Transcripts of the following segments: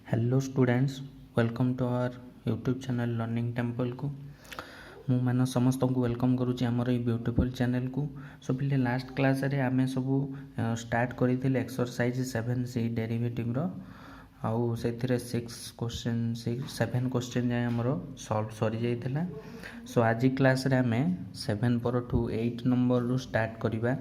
Hello students, welcome to our YouTube channel learning temple को मु मान समस्त को वेलकम करुच्ची आमर ये ब्यूटीफुल चैनल को। सो पे लास्ट क्लास रे आमे सब स्टार्ट करथिले एक्सरसाइज 7C डेरिवेटिव रो आउ से 6 क्वेश्चन 7 क्वेश्चन जाए आमर सॉल्व सरी जाइथिला। सो आज क्लास रे आमे 7 पर टू 8 नंबर रू स्टार्ट करिबा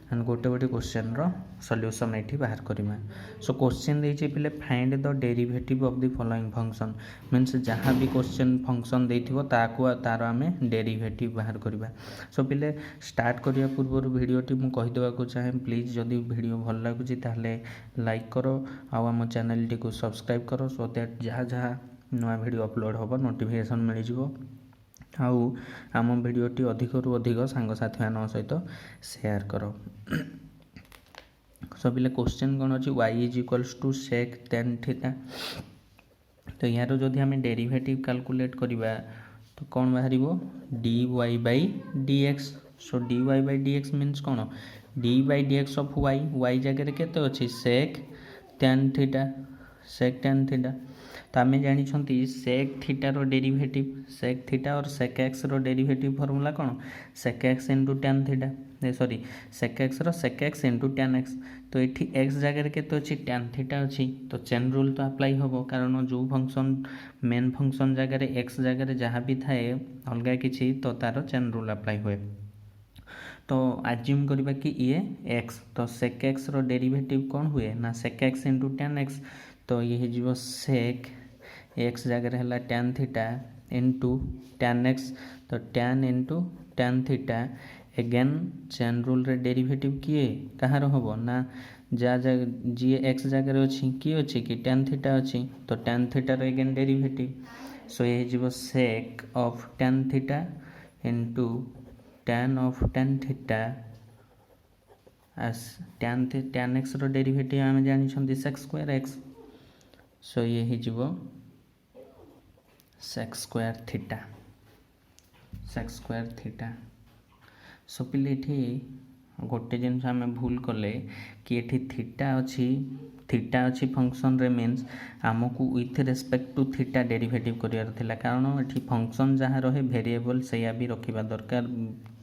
एंड गोटे गोटे क्वेश्चन रो सॉल्यूशन एठी बाहर करिमा। सो क्वेश्चन देछि पिले find the derivative of the following function means जहाँ भी क्वेश्चन फंक्शन देथिबो ताको तार आमे डेरिवेटिव बाहर करिबा। सो पिले स्टार्ट करिया पूर्व वीडियोटी मु कहि देबा को चाहे प्लीज जदि वीडियो भल लागुची ताहले लाइक करो आ हम चैनल टी को सब्सक्राइब करो सो दैट जहाँ जहाँ नया वीडियो अपलोड होबो नोटिफिकेशन मिल जिवो आउ आम भिडटी अधिक रु अधिक सांगसाथी मान सहित शेयर करो। सो पिले क्वेश्चन कौन अच्छी y is equals to sec tan theta. तो यार जदि आम डेरिवेटिव कैलकुलेट करवा तो कौन बाहर dy by dx। So dy by dx means कौन dy by dx of y जगह केते अच्छी sec tan theta sec tan theta. तो आम जानी सेक थीटा रो डेरिवेटिव सेक थीटा और सेक एक्स रो डेरिवेटिव फॉर्मूला कौन sec x into tan theta sorry sec x रो sec x into tan x. तो ये एक्स जगह केते अच्छी टैन थीटा अच्छी तो चेन रूल तो अप्लाई हम कारण जो फंक्शन मेन फंक्शन जगह एक्स जगह जहाँ भी थाए अलग किसी तो तार चेन रूल अप्लाई हुए। तो आज्यूम करबा कि ये एक्स तो सेक एक्स रो डेरिवेटिव कौन हुए ना sec x into tan x. तो ये हो सेक एक्स जगह है tan theta into tan x तो tan into tan theta again chain rule रे डेरिवेटिव किए कହାର हम ना जा जी एक्स जगह अच्छी किए अच्छी कि टैन थीटा अच्छी तो टैन थीटार एगेन डेरिवेटिव। सो ये हो sec of tan theta into tan of tan theta as tan x रो डेरिवेटिव आम जानी सेक स्क्वायर एक्स। सो ये हो सेक स्क्वायर थीटा। सो पिले ये गोटे जिन आम भूल कले कि ये थीटा अच्छी फंक्शन रे मीन्स आमको with respect to theta derivative करियार थिला कारण ये फंक्शन जहाँ रहे वेरिएबल सैया भी रखा दरकार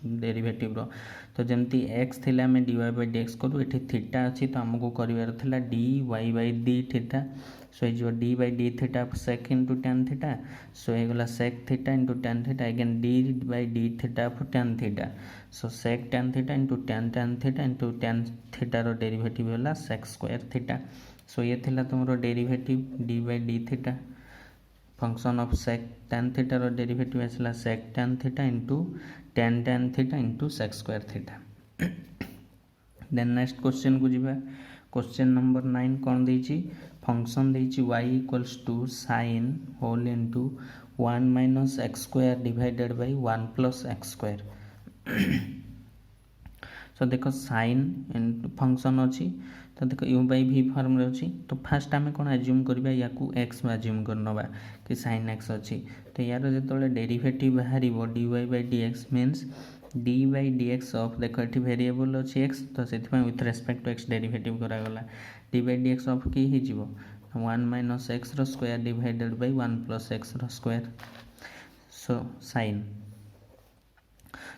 डेरिवेटिव रो। तो जमती एक्स थिला आम dy by dx करूँ ये थीटा अच्छी तो आमको करियार थिला dy by d theta. So ये d by d theta sec into tan theta. So ये sec theta into tan theta again d by d theta of tan theta. So sec tan theta into tan tan theta into tan थीटार derivative है sec square theta. So ये थिला तुम derivative d by d theta function of sec tan थीटार derivative आसला sec tan theta into tan tan theta into sec square theta. Then next question को जीवा। Question number 9 कौन देछि फंक्शन देछि y equals to sin whole into 1 minus x square divided by 1 plus x square. So देख sin function अच्छी तो देख u by v form रे अच्छी तो फास्ट आम कौन एज्यूम करबा या x एज्यूम कर नबा कि sin x अच्छी। तो यार जो डेरिवेटिव बाहर dy by dx means d by d x of देख ये वेरिएबल अच्छी एक्स तो से with respect to x derivative करागला d by d x of कि हो 1 माइनस एक्स रो square divided by 1 plus x रो स्क्वायर। सो साइन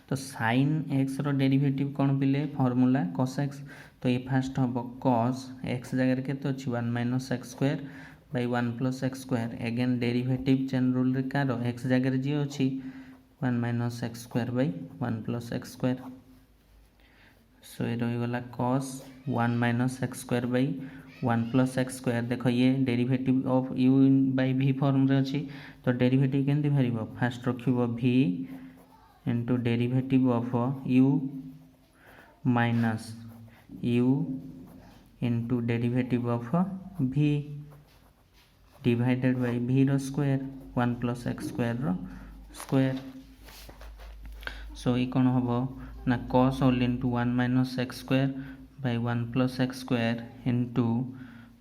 तो साइन एक्स रो डेरिवेटिव कौन पिले फॉर्मूला कॉस एक्स। तो ये फास्ट हम कॉस एक्स जगह के तो अच्छी 1 minus x square by 1 plus x square again derivative chain rule रे कार एक्स जगह जी अच्छी 1 minus x square by 1 plus x square. So ये रहीगला cos 1 minus x square by 1 plus x square. देख ये derivative of u by v form रे अच्छी तो डेरिवेटिव केमती बाहर फास्ट रखिबो v into derivative of u minus u into derivative of v divided by v रो स्क्वायर 1 प्लस एक्स स्क्वायर रो स्क्वायर। सो ये कौन हम ना cos whole into 1 minus x square by 1 plus x square into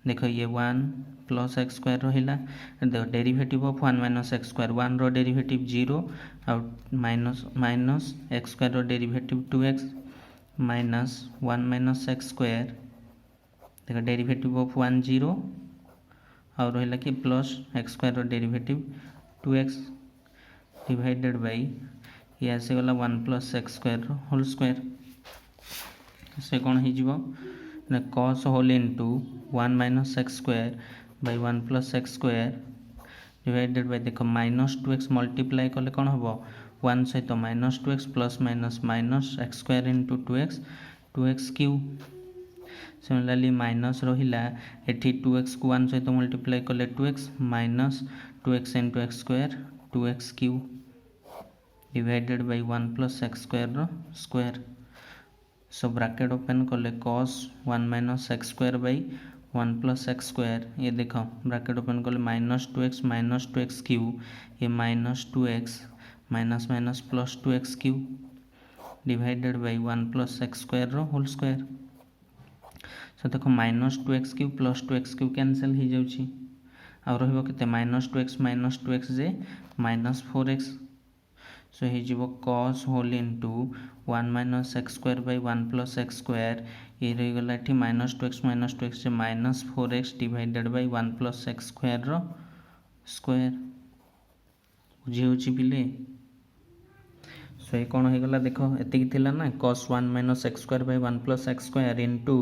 देख ये 1 plus x square रहा देख derivative of 1 minus x square 1 रो डेरिवेटिव 0 आउट माइनस माइनस एक्स स्क्वायर रो derivative 2x minus 1 minus x square देख डेरिवेटिव ऑफ 1 0 आउ रहा कि plus x square derivative 2x divided by ये आसीगला 1 plus x square whole square से कौन हो cos whole into 1 minus x square by 1 plus x square divided by देख -2x मल्टीप्लाई कले कौन हम 1 सहित -2x plus minus minus x square into 2x क्यू सिमिलारली माइनस रहा एटी 2x को 1 सहित मल्टीप्लाई कले 2x minus 2x into x square 2x क्यू divided by 1 plus x square square so bracket open कले cos 1 minus x square by 1 plus x square ये देख ब्रैकेट ओपन कले -2x क्यू ये -2x minus minus plus 2x क्यू divided by 1 plus x square whole square so देख -2x Q plus 2x Q cancel हो जाऊँगी आउ रही -2x जे -4x सो हो cos whole into 1 minus x square by 1 plus x square ये रहीगला ये -2x जे -4x divided by 1 plus x square square बुझी पिले सो ये कौन होगा देख एतिक ना cos 1 minus x square by 1 plus x square into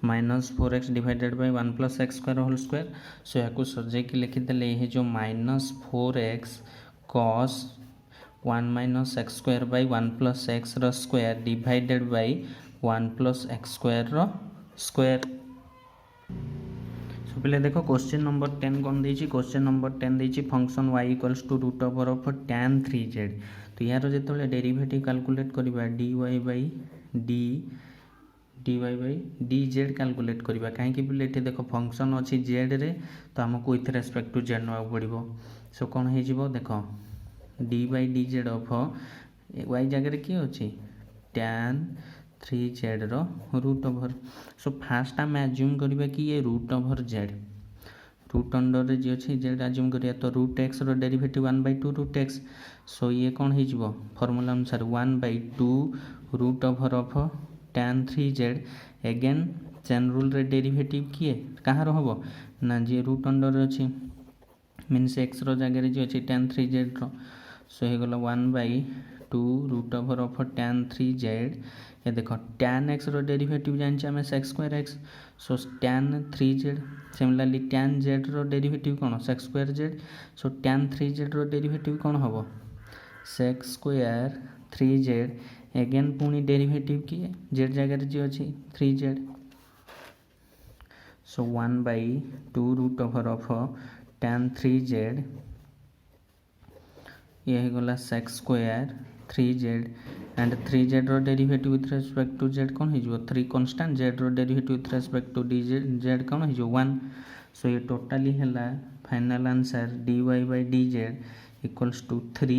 -4x divided by 1 plus x square whole square so या सजेक लिखिदे ये जो -4x cos 1 minus x square by 1 plus x square divided by 1 plus x square square so पे देख question number 10 कौन देती question number 10 देती function y equals to root over of tan 3z तो यार जो डेरिवेटिव कैलकुलेट करवा dy by dz calculate करवा कहीं बोले ये देख फंक्शन अच्छी जेड रे तो आमको विथ रेस्पेक्ट टू जेड ना पड़ो सो कौन हो देख d by d z of y जगह किए अच्छे tan 3z root over so first आम एज्यूम करवा कि ये root over z root under जी अच्छे जेड एज्यूम करिया तो root x derivative 1/2 root x so ये कौन हो फॉर्मूला अनुसार 1/2 root over of tan 3z again chain rule रे डेरिवेटिव किए कहाँ हम ना जी रूट अंडर अच्छी मीनस एक्स जगह जी अच्छे tan 3z सो हो गला 1/2 root over of tan 3z ये देख tan x डेरिवेटिव जानी आम sec square x so tan 3z similarly tan z derivative कौन सेक्स स्क्वायर z सो tan 3z डेरिवेटिव कौन हम सेक्स स्क्वायर 3z एगेन पुणी डेरिवेटिव किए z जगह जी अच्छी 3z सो 1/2 root over of tan 3z ये गला sec square 3z and 3z derivative with respect to z कौन हो 3 constant z derivative with respect to dz कौन हो 1 सो ये टोटाली है final answer dy by dz equals to 3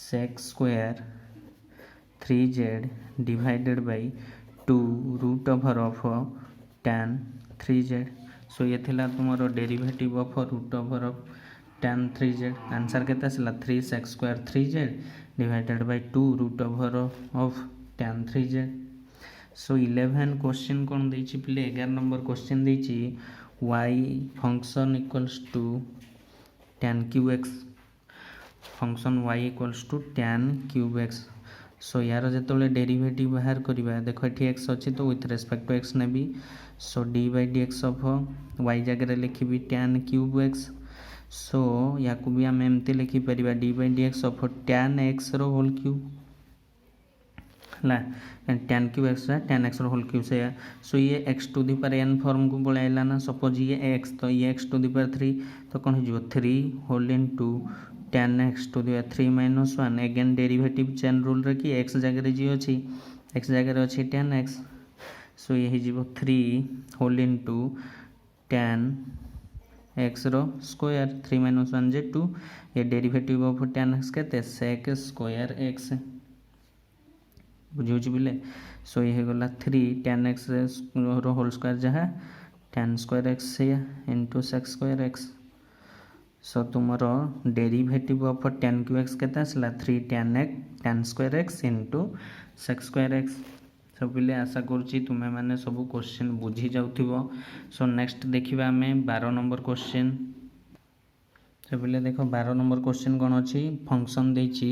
sec square 3z divided by 2 root over of tan 3z so ये थिला तुमरो derivative of root over of tan 3z answer के 3 sec square 3z divided by 2 root over of tan 3z so 11 question कौन देछि पिले 11 number question देछि y function equals to tan cube x function y equals to tan cube x सो यार जो derivative बाहर करवा देख ये x अच्छी तो विथ रेस्पेक्ट टू x नेबी so d by d x of y जगह लिखी tan क्यूब x सो या भी आम एमती लिखिपर d by d x of tan x whole cube है tan क्यूब एक्स है tan x होल क्यूब से सो ये x to the power n form को पलैला ना सपोज ये x तो ये x टू दी पावर 3 तो कौन हो 3 whole into tan x to the power 3 minus 1 again derivative chain rule रे कि x जगह जी अच्छी x जगह अच्छी tan x सो ये हो 3 whole into tan x square 3 minus 1 जे 2 ये डेरिवेटिव ऑफ tan x के सेक स्क्वायर x बुझे बिले सो ये गला 3 tan x होल स्क्वायर जहाँ tan square x into sec square x so तुमर derivative of tan cube x के 3 tan square x into sec square x तो पिले आशा करुच्ची तुम्हें मैंने सब क्वेश्चन बुझी जाउथिबो। सो नेक्स्ट देखिबा आमे 12 नंबर क्वेश्चन। तो पिले देखो 12 नंबर क्वेश्चन कौन अच्छी फंक्शन देछि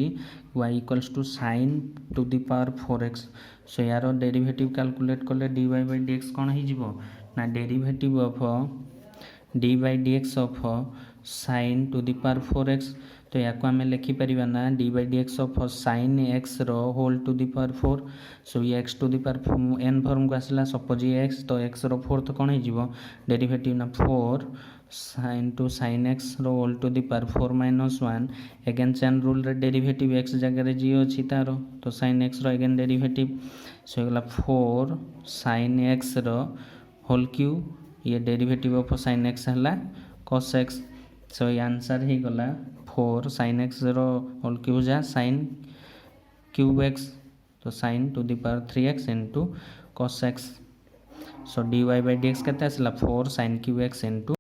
y equals to sin to the power 4x। So यार डेरिवेटिव कैलकुलेट कले dy बाय dx कौन हो ना derivative of d by d x of sine to the power 4x। तो या आम लिखिपर ना d by d x of sine x role to the power 4। So ये x to the power n form को आसला सपोज ये x तो एक्स रो फोर्थ कौन हो डेरिवेटिव ना 4 sine to sine x role to the power 4 minus 1। Again chain rule रे derivative x जगह जी अच्छी तार तो साइन एक्स रो एगेन डेरिवेटिव सो गला 4 साइन एक्स रो होल क्यूब ये डेरिवेटिव ऑफ साइन एक्स है cos x। सो ये आंसर ही गला 4 साइन एक्स रो होल क्यूब जा साइन क्यूब एक्स तो sine to the power 3x into cos x। So dy by d x के 4 साइन क्यूब एक्स इंटू